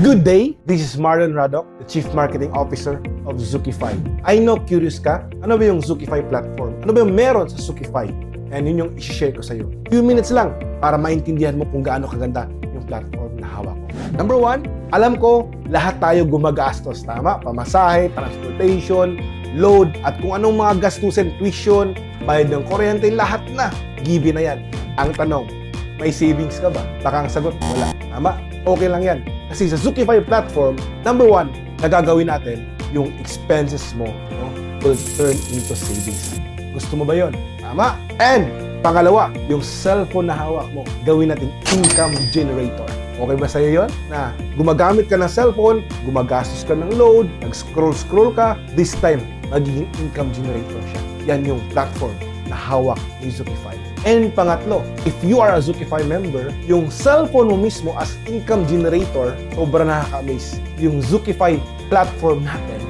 Good day, this is Marlon Radok, the Chief Marketing Officer of Zookify. I know curious ka, ano ba yung Zookify platform? Ano ba yung meron sa Zookify? And yun yung isi-share ko sa iyo. Few minutes lang para maintindihan mo kung gaano kaganda yung platform na hawak ko. Number one, alam ko lahat tayo gumagastos, tama? Pamasahe, transportation, load, at kung anong mga gastusin, tuition, bayad ng kuryente, lahat na. Given na yan. Ang tanong, may savings ka ba? Baka ang sagot, wala. Tama? Okay lang yan. Kasi sa Zookify platform, number one, nagagawin natin yung expenses mo, no, will turn into savings. Gusto mo ba yun? Tama? And pangalawa, yung cellphone na hawak mo, gawin natin income generator. Okay ba sa'yo yun? Na gumagamit ka ng cellphone, gumagastos ka ng load, nag-scroll ka, this time, magiging income generator siya. Yan yung platform na hawak ni Zookify. And pangatlo, if you are a Zookify member, yung cellphone mo mismo as income generator, sobrang nakaka-amaze. Yung Zookify platform natin,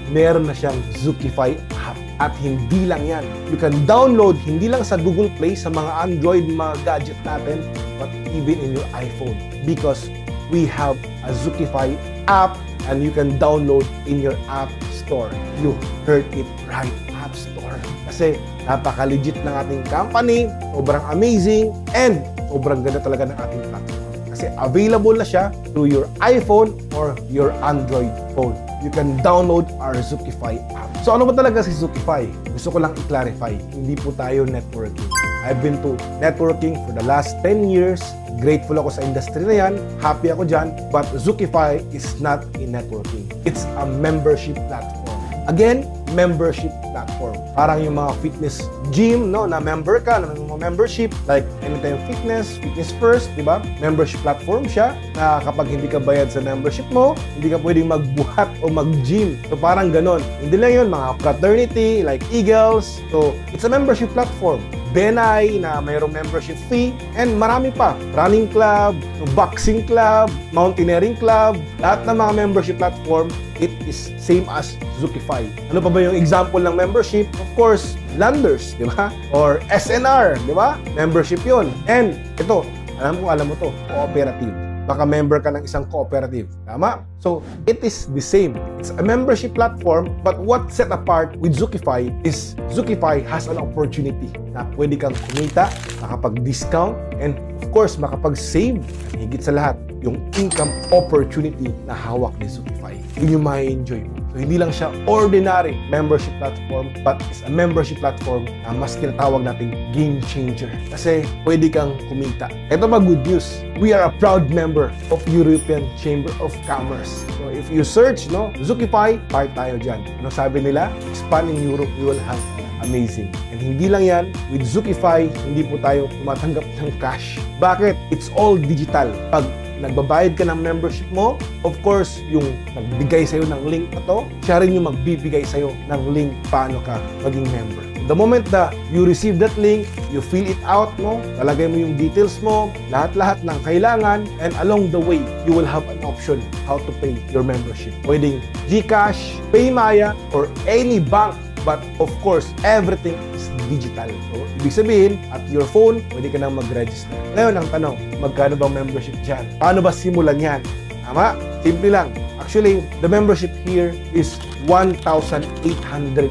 meron na siyang Zookify app. At hindi lang yan. You can download hindi lang sa Google Play, sa mga Android, mga gadget natin, but even in your iPhone. Because we have a Zookify app and you can download in your App Store. You heard it right, App Store. Kasi napaka-legit ng ating company, sobrang amazing, and sobrang ganda talaga ng ating platform. Kasi available na siya through your iPhone or your Android phone. You can download our Zookify app. So ano ba talaga si Zookify? Gusto ko lang i-clarify, hindi po tayo networking. I've been to networking for the last 10 years. Grateful ako sa industry na yan. Happy ako dyan. But Zookify is not a networking. It's a membership platform. Again, membership platform. Parang yung mga fitness gym, no, na member ka, na mga membership, like Anytime Fitness, Fitness First, di ba? Membership platform siya, na kapag hindi ka bayad sa membership mo, hindi ka pwedeng magbuhat o mag-gym. So parang ganon. Hindi lang yun, mga fraternity, like Eagles. So, it's a membership platform. Benay na mayroong membership fee, and marami pa. Running club, boxing club, mountaineering club, lahat ng mga membership platform, it is same as Zookify. Ano pa ba yung example ng membership? Of course, Landers, di ba? Or SNR, di ba? Membership yun. And ito, alam mo to, cooperative. Baka member ka ng isang cooperative. Tama? So, it is the same. It's a membership platform, but what set apart with Zookify is Zookify has an opportunity na pwede kang kumita, makapag-discount, and of course, makapag-save. Higit sa lahat, yung income opportunity na hawak ni Zookify. Yun yung ma-enjoy mo. So, hindi lang siya ordinary membership platform, but it's a membership platform na mas tinatawag nating game changer. Kasi pwede kang kumita. Ito pa good news. We are a proud member of European Chamber of Commerce. So, if you search, no, Zookify, part tayo dyan. Ano sabi nila? Expand in Europe, you will have amazing. And hindi lang yan, with Zookify, hindi po tayo tumatanggap ng cash. Bakit? It's all digital. Pag nagbabayad ka ng membership mo, of course, yung nagbigay sa'yo ng link na to, siya rin yung magbibigay sa'yo ng link paano ka maging member. The moment na you receive that link, you fill it out mo, talagay mo yung details mo, lahat-lahat ng kailangan, and along the way, you will have an option how to pay your membership. Pwedeng GCash, PayMaya, or any bank. But of course, everything is digital. So, ibig sabihin, at your phone, pwede ka nang mag-register. Ngayon, ang tanong, magkano bang membership dyan? Paano ba simulan yan? Tama? Simple lang. Actually, the membership here is 1,888.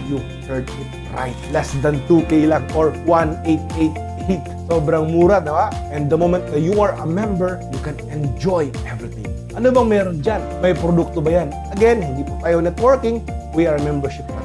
You heard it right. Less than 2K lang or 1,888. Sobrang mura, diba? And the moment that you are a member, you can enjoy everything. Ano bang meron dyan? May produkto ba yan? Again, hindi po tayo networking. We are a membership platform.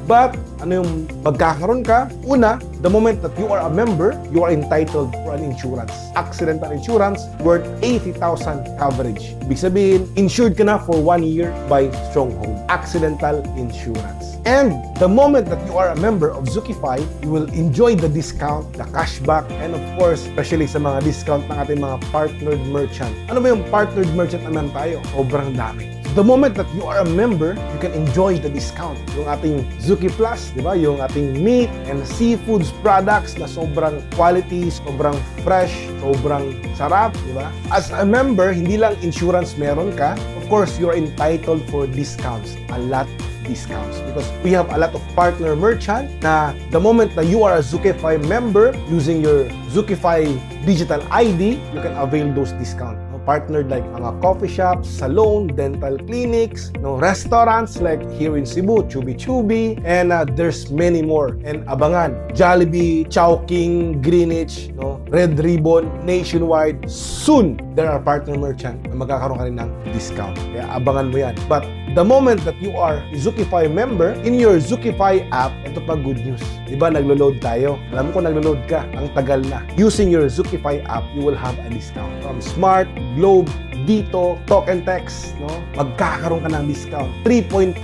But, ano yung magkakaroon ka? Una, the moment that you are a member, you are entitled for an insurance. Accidental insurance worth 80,000 coverage. Ibig sabihin, insured ka na for 1 year by Stronghold. Accidental insurance. And the moment that you are a member of Zookify, you will enjoy the discount, the cashback, and of course, especially sa mga discount ng ating mga partnered merchant. Ano ba yung partnered merchant naman tayo? Sobrang dami. The moment that you are a member, you can enjoy the discount. Yung ating Zooki Plus, di ba? Yung ating meat and seafoods products na sobrang quality, sobrang fresh, sobrang sarap, di ba? As a member, hindi lang insurance meron ka. Of course, you're entitled for discounts. A lot of discounts because we have a lot of partner merchant na the moment na you are a Zookify member using your Zookify digital ID, you can avail those discounts. partnered like mga coffee shops, salon, dental clinics, restaurants like here in Cebu, Chubi Chubi, and there's many more. And abangan, Jollibee, Chowking, Greenwich, Red Ribbon, Nationwide. Soon, there are partner merchant na magkakaroon ka rin ng discount. Kaya abangan mo yan. But the moment that you are a Zookify member, in your Zookify app, ito pa good news. Diba, naglo-load tayo. Alam ko naglo-load ka. Ang tagal na. Using your Zookify app, you will have a discount. From Smart, Globe, Dito, Talk and Text, magkakaroon ka ng discount. 3.5%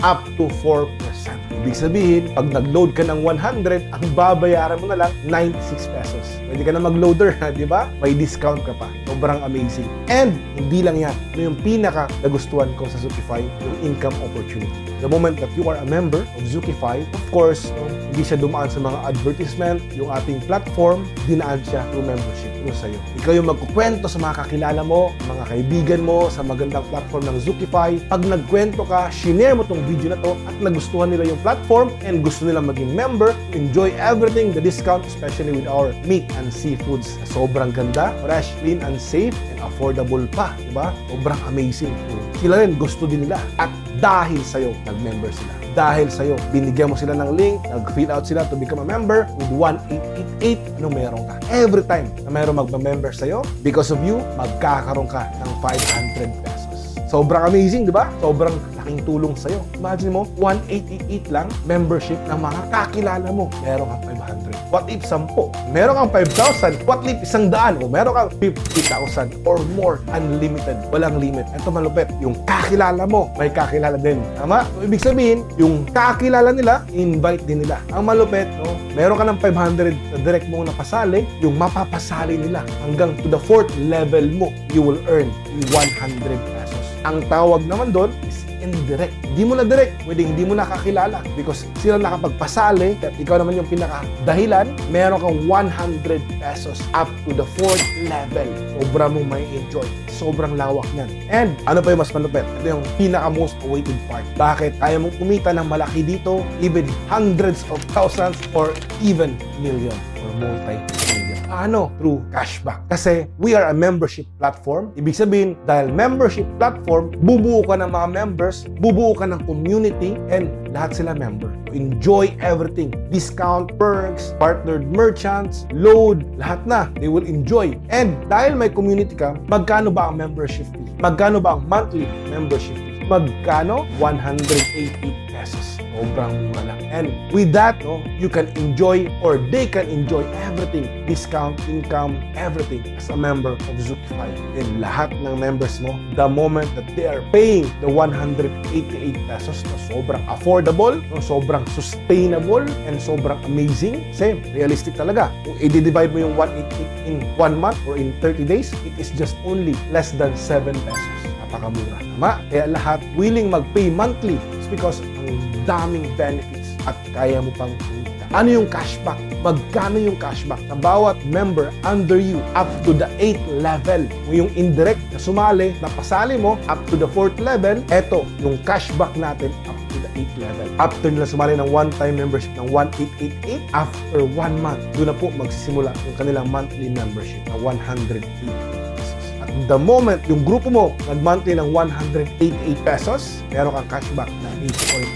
up to 4%. Ibig sabihin, pag nag-load ka ng 100, ang babayaran mo na lang 96 pesos. Pwede ka na mag-loader, di ba? May discount ka pa. Sobrang amazing. And, hindi lang yan. Yung pinaka nagustuhan ko sa Zookify, yung income opportunity. The moment that you are a member of Zookify, of course, hindi siya dumaan sa mga advertisement, yung ating platform, dinaan siya through membership, through sa'yo. Ikaw yung magkukwento sa mga kakilala mo, mga kaibigan mo, sa magandang platform ng Zookify. Pag nagkwento ka, shinare mo tong video na to at nagustuhan nila yung platform and gusto nila maging member, enjoy everything, the discount, especially with our meat and seafoods. Sobrang ganda, fresh, clean, and safe, and affordable pa, diba? Sobrang amazing. Sila rin gusto din nila. At dahil sa'yo, nag-member sila. Dahil sa'yo, binigyan mo sila ng link, nag-fill out sila to become a member with 1888, ano meron ka. Every time na meron magpa-member sa'yo, because of you, magkakaroon ka ng 500 pesos. Sobrang amazing, di ba? Sobrang laking tulong sa'yo. Imagine mo, 1888 lang, membership ng mga kakilala mo. Meron kang 500. What if 10? Meron kang 5,000. What if 100? O meron kang 50,000 or more. Unlimited. Walang limit. Ito malupit. Yung kakilala mo, may kakilala din. Tama? So, ibig sabihin, yung kakilala nila, invite din nila. Ang malupit, meron ka ng 500 na direct mong napasali, yung mapapasali nila hanggang to the 4th level mo, you will earn 100 pesos. Ang tawag naman doon is indirect. Hindi mo na direct, pwedeng hindi mo nakakilala because sila nakapagpasali at ikaw naman yung pinakadahilan, meron kang 100 pesos up to the 4th level. Sobra mong may enjoy. Sobrang lawak niyan. And ano pa yung mas malupit? Ito yung pinaka-most awaited part. Bakit? Kaya mong kumita ng malaki dito, even hundreds of thousands or even million or multi-million. Ano? Through cashback. Kasi we are a membership platform. Ibig sabihin, dahil membership platform, bubuo ka ng mga members, bubuo ka ng community, and lahat sila member. Enjoy everything. Discount, perks, partnered merchants, load, lahat na. They will enjoy. And dahil may community ka, magkano ba ang membership fee? Magkano ba ang monthly membership fee? Magkano? 188 pesos. Sobrang mura lang. And with that, you can enjoy or they can enjoy everything. Discount, income, everything as a member of Zookify. And lahat ng members mo, the moment that they are paying the 188 pesos na sobrang affordable, sobrang sustainable, and sobrang amazing. Kasi realistic talaga. Kung i-divide mo yung 188 in 1 month or in 30 days, it is just only less than 7 pesos. Napakamura. Tama? Kaya lahat willing mag-pay monthly is because ang daming benefits at kaya mo pang kumita. Ano yung cashback? Magkano yung cashback na bawat member under you up to the 8th level? Yung indirect na sumali, na pasali mo up to the 4th level, eto yung cashback natin up to the 8th level. After nila sumali ng one-time membership ng 1888, after 1 month, doon na po magsisimula yung kanilang monthly membership na 188 pesos. At the moment yung grupo mo nag-monthly ng 188 pesos, meron kang cashback na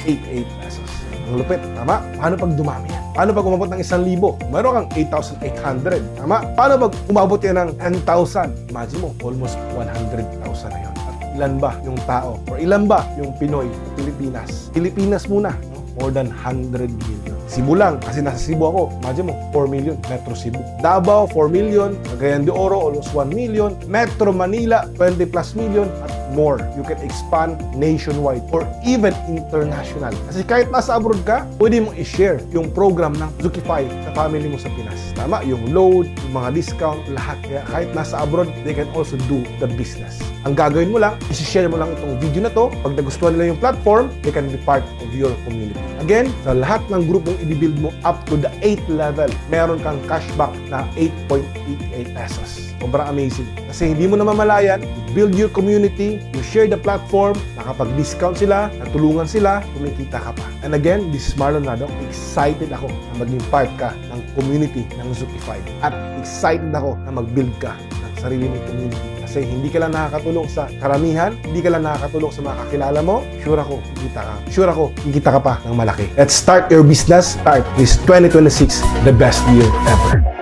8.88 pesos. Ang lupit, tama? Paano pag dumami yan? Paano pag umabot ng 1,000? Meron kang 8,800, tama? Paano pag umabot yan ng 10,000? Imagine mo, almost 100,000 na yun. At ilan ba yung tao? Or ilan ba yung Pinoy sa Pilipinas? Pilipinas muna, more than 100 million. Cebu lang, kasi nasa Cebu ako. Imagine mo, 4 million, Metro Cebu. Davao, 4 million. Cagayan de Oro, almost 1 million. Metro Manila, 20 plus million. At more. You can expand nationwide or even international. Kasi kahit nasa abroad ka, pwede mong i-share yung program ng Zookify sa family mo sa Pinas. Tama? Yung load, yung mga discount, lahat. Kaya kahit nasa abroad, they can also do the business. Ang gagawin mo lang, isi-share mo lang itong video na to. Pag nagustuhan nila yung platform, they can be part of your community. Again, sa lahat ng grupong i-build mo up to the 8th level, meron kang cashback na 8.88 pesos. Sobrang amazing. Kasi hindi mo namamalayan, you build your community, you share the platform, nakapag-discount sila, natulungan sila, kumikita ka pa. And again, this is Marlon Radok. Excited ako na maging part ka ng community ng Zookify. At excited ako na mag-build ka ng sarili mong community na Kasi hindi ka lang nakakatulong sa karamihan, hindi ka lang nakakatulong sa mga kakilala mo, sure ako, kikita ka pa ng malaki. Let's start your business. Start this 2026, the best year ever.